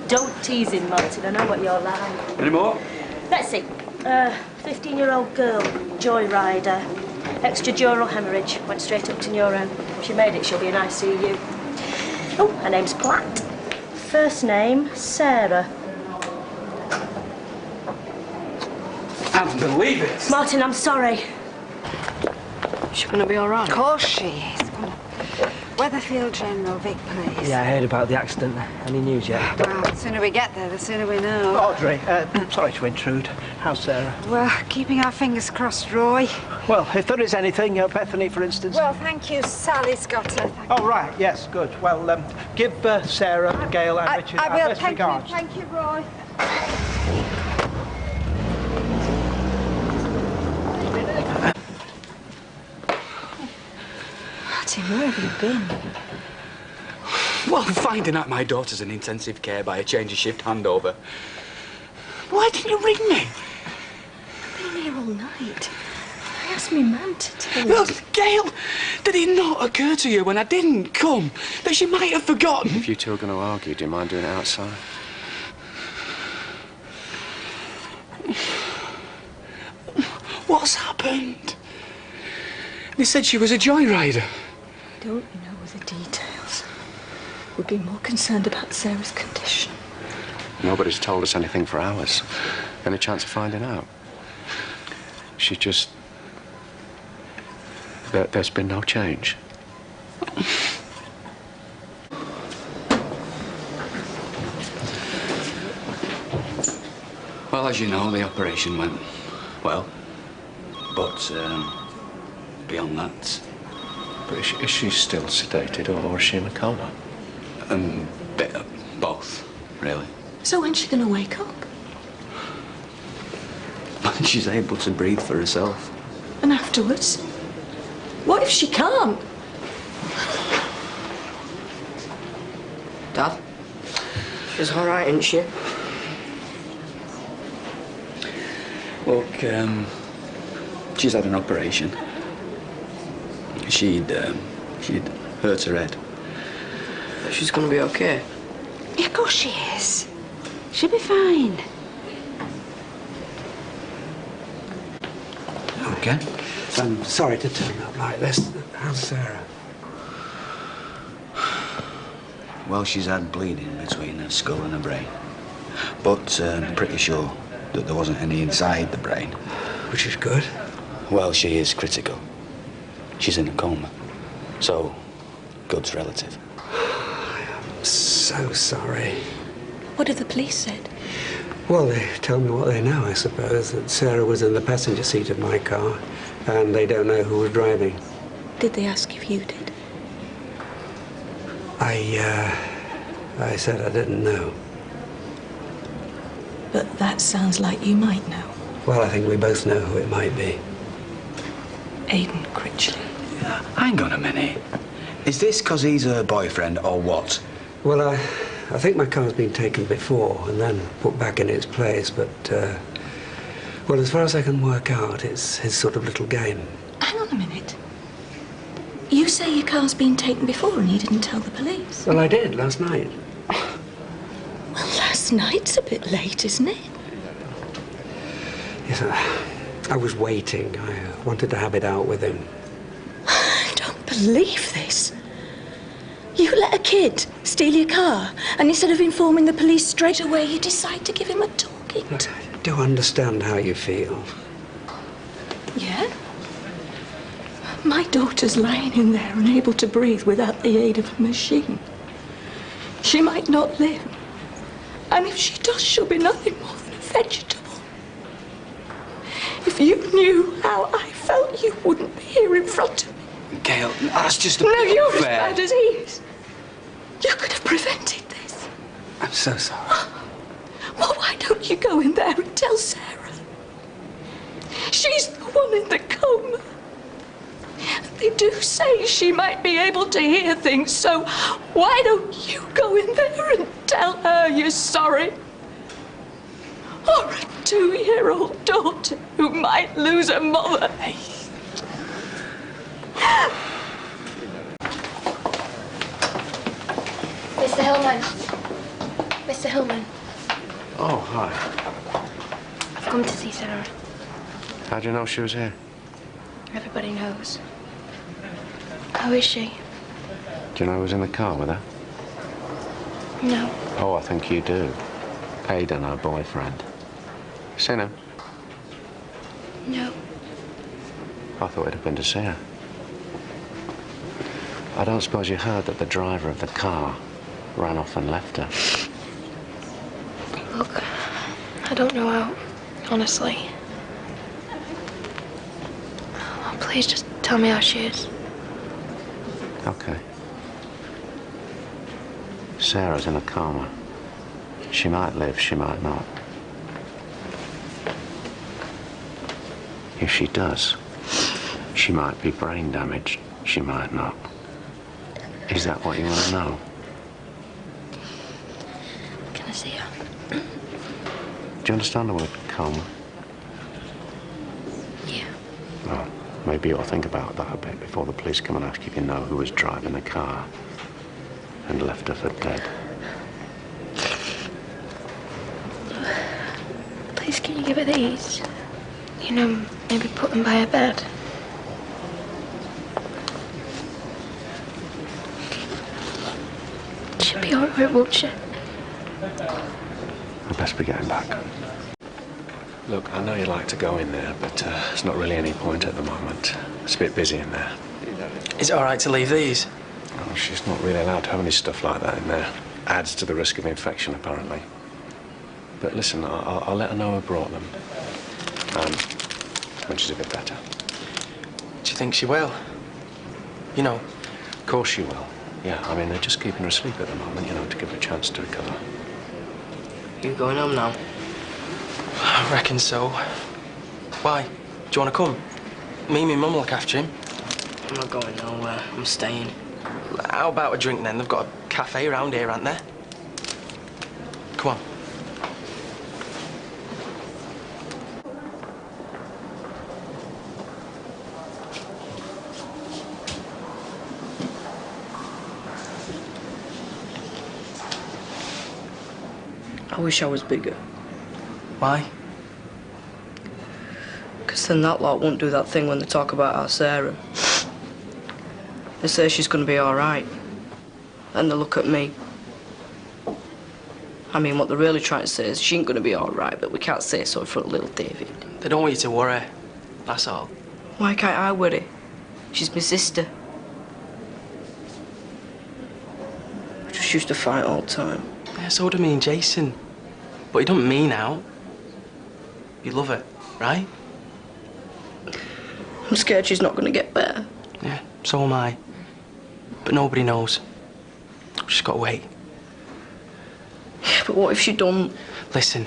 Don't tease him, Martin. I know what you're like. Any more? Let's see. 15-year-old girl, joyrider. Extradural hemorrhage. Went straight up to neuro. If she made it, she'll be in ICU. Oh, her name's Platt. First name, Sarah. I can't believe it. Martin, I'm sorry. Is she going to be all right? Of course she is. Weatherfield General, Vic Police. Yeah, I heard about the accident. Any news yet? Well, the sooner we get there, the sooner we know. Audrey, sorry to intrude. How's Sarah? We're keeping our fingers crossed, Roy. Well, if there is anything, Bethany, for instance. Well, thank you. Sally's got her. Oh, right, yes, good. Well, give Sarah, Gail and Richard I our will. best Thank regards. you. Thank you, Roy. Martin, where have you been? Well, finding out my daughter's in intensive care by a change of shift handover. Why didn't you ring me? I've been here all night. I asked me man to tell you. Well, Gail, did it not occur to you when I didn't come that she might have forgotten? If you two are going to argue, do you mind doing it outside? What's happened? They said she was a joyrider. Don't know the details. We'd be more concerned about Sarah's condition. Nobody's told us anything for hours. Any chance of finding out? She just... There's been no change. Well, as you know, the operation went well. But, beyond that... But is she still sedated or is she in a coma? Bit of both, really. So when's she going to wake up? She's able to breathe for herself. And afterwards? What if she can't? Dad? She's all right, isn't she? Look, she's had an operation. She'd hurt her head. But she's going to be okay. Yeah, of course she is. She'll be fine. Okay. I'm sorry to turn up like this. How's Sarah? Well, she's had bleeding between her skull and her brain. But pretty sure that there wasn't any inside the brain. Which is good. Well, she is critical. She's in a coma. So, good's relative. I'm so sorry. What have the police said? Well, they tell me what they know, I suppose. That Sarah was in the passenger seat of my car, and they don't know who was driving. Did they ask if you did? I said I didn't know. But that sounds like you might know. Well, I think we both know who it might be. Aidan Critchley. Hang on a minute. Is this because he's her boyfriend or what? Well, I think my car's been taken before and then put back in its place, but, well, as far as I can work out, it's his sort of little game. Hang on a minute. You say your car's been taken before and you didn't tell the police? Well, I did last night. Well, last night's a bit late, isn't it? Yes, I was waiting. I wanted to have it out with him. I don't believe this. You let a kid steal your car, and instead of informing the police straight away, you decide to give him a talking to. I do understand how you feel. Yeah? My daughter's lying in there, unable to breathe without the aid of a machine. She might not live. And if she does, she'll be nothing more than a vegetable. If you knew how I felt, you wouldn't be here in front of me. Gail, that's just a No, bit you're as unfair. bad as he is. You could have prevented this. I'm so sorry. Well, why don't you go in there and tell Sarah? She's the one in the coma. They do say she might be able to hear things, so why don't you go in there and tell her you're sorry? Or a 2-year-old daughter who might lose her mother. Hey. Mr. Hillman. Mr. Hillman, Oh, hi. I've come to see Sarah. How do you know she was here? Everybody knows. How is she? Do you know who was in the car with her? No. Oh, I think you do. Aidan, her boyfriend. Seen him? No. I thought it'd have been to see her. I don't suppose you heard that the driver of the car ran off and left her. Look, I don't know how, honestly. Oh, please just tell me how she is. Okay. Sarah's in a coma. She might live, she might not. If she does, she might be brain damaged, she might not. Is that what you want to know? Can I see her? Do you understand the word coma? Yeah. Well, maybe you'll think about that a bit before the police come and ask if you know who was driving the car and left her for dead. Please, can you give her these? You know, maybe put them by her bed. She'll be all right, won't she? I'd best be getting back. Look, I know you'd like to go in there, but there's not really any point at the moment. It's a bit busy in there. Is it all right to leave these? Oh, she's not really allowed to have any stuff like that in there. Adds to the risk of infection, apparently. But listen, I'll let her know who brought them. When she's a bit better. Do you think she will? You know. Of course she will. Yeah, I mean, they're just keeping her asleep at the moment, you know, to give her a chance to recover. You going home now? I reckon so. Why? Do you want to come? Me and my mum will look after him. I'm not going nowhere. I'm staying. How about a drink then? They've got a cafe around here, haven't they? Come on. I wish I was bigger. Why? Because then that lot won't do that thing when they talk about our Sarah. They say she's going to be all right. Then they look at me. I mean, what they're really trying to say is she ain't going to be all right, but we can't say so in front of little David. They don't want you to worry. That's all. Why can't I worry? She's my sister. We just used to fight all the time. Yeah, so do me and Jason. But you don't mean out. You love her, right? I'm scared she's not going to get better. Yeah, so am I. But nobody knows. We've just got to wait. Yeah, but what if she don't? Listen.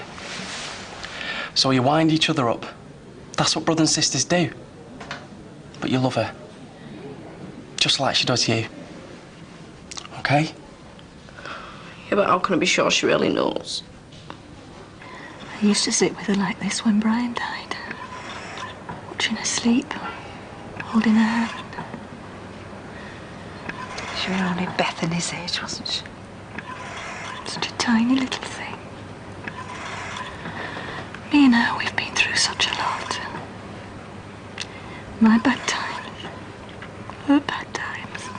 So you wind each other up. That's what brothers and sisters do. But you love her. Just like she does you. Okay? Yeah, but how can I be sure she really knows? I used to sit with her like this when Brian died. Watching her sleep, holding her hand. She was only Bethany's age, wasn't she? Such a tiny little thing. Me and her, we've been through such a lot. My bad times, her bad times.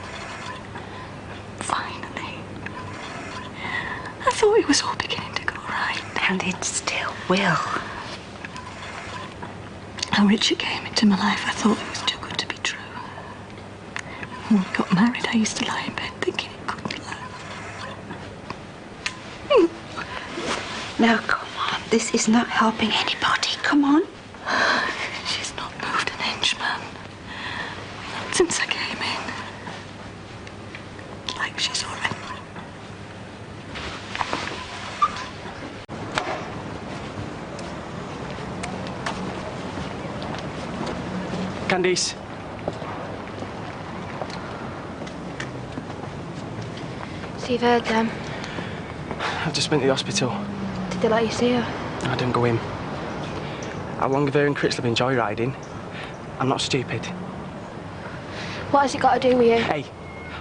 Finally, I thought it was all beginning to go right. And it still will. When Richard came into my life, I thought it was too good to be true. When we got married, I used to lie in bed thinking it couldn't last. Now, come on. This is not helping anybody. Come on. She's not moved an inch, man. Since I came in. It's like she's already... Candice. So you've heard them. I've just been to the hospital. Did they let you see her? I didn't go in. How long have her and Critchley been joyriding? I'm not stupid. What has it got to do with you? Hey,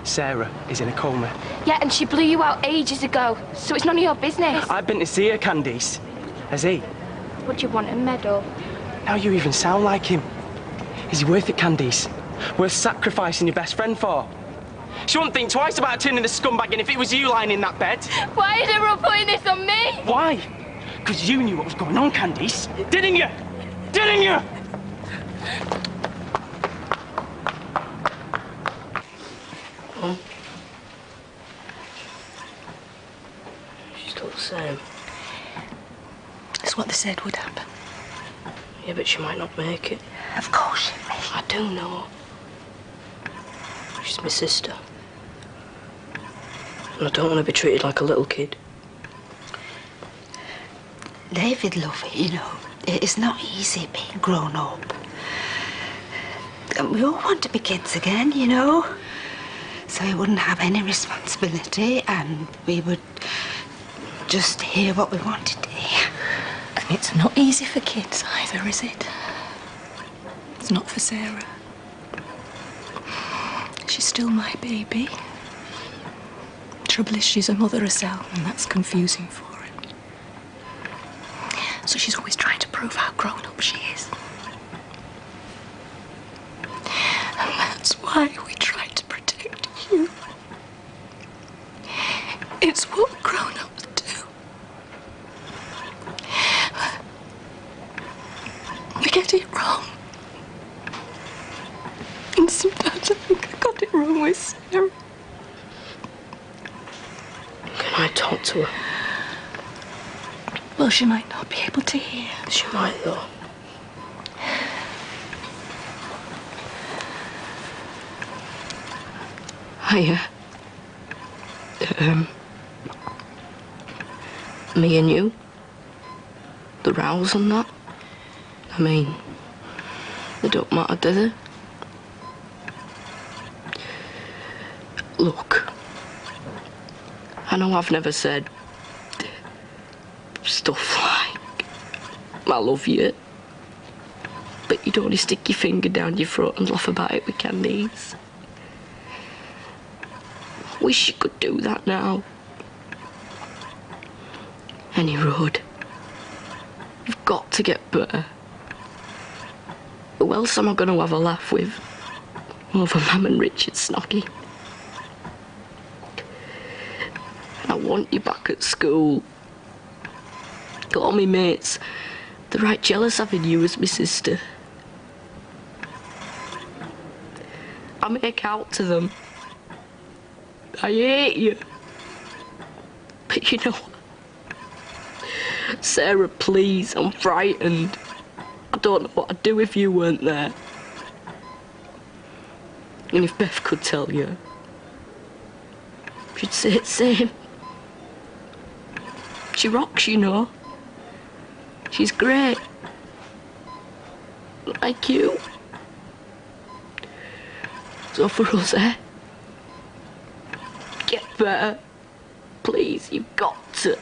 Sarah is in a coma. Yeah, and she blew you out ages ago, so it's none of your business. I've been to see her, Candice. Has he? Would you want a medal? Now you even sound like him. Is he worth it, Candice? Worth sacrificing your best friend for? She wouldn't think twice about turning the scumbag in if it was you lying in that bed. Why is everyone putting this on me? Why? Because you knew what was going on, Candice. Didn't you? Didn't you? Mum? She's still the same. That's what they said would happen. Yeah, but she might not make it. Of course she will. I do know. She's my sister. And I don't want to be treated like a little kid. David, love, you know, it's not easy being grown up. And we all want to be kids again, you know. So we wouldn't have any responsibility and we would just hear what we wanted to hear. And it's not easy for kids either, is it? It's not for Sarah. She's still my baby. Trouble is, she's a mother herself, and that's confusing for her. So she's always trying to prove how grown up she is. And that's why we try to protect you. It's what grown-ups do. We get it wrong. And sometimes I think I got it wrong with Sarah. Can I talk to her? Well, she might not be able to hear. She might, though. Hiya. Me and you? The rows and that? I mean, they don't matter, do they? Look, I know I've never said stuff like, I love you, but you'd only stick your finger down your throat and laugh about it with Candice. Wish you could do that now. Any road. You've got to get better. Who else am I going to have a laugh with? Over Mam and Richard Snoggy. And I want you back at school. Got all me mates. They're right jealous having you as my sister. I make out to them. I hate you. But you know what? Sarah, please, I'm frightened. I don't know what I'd do if you weren't there. And if Beth could tell you, she'd say the same. She rocks, you know. She's great. Like you. So for us, get better. Please, you've got to.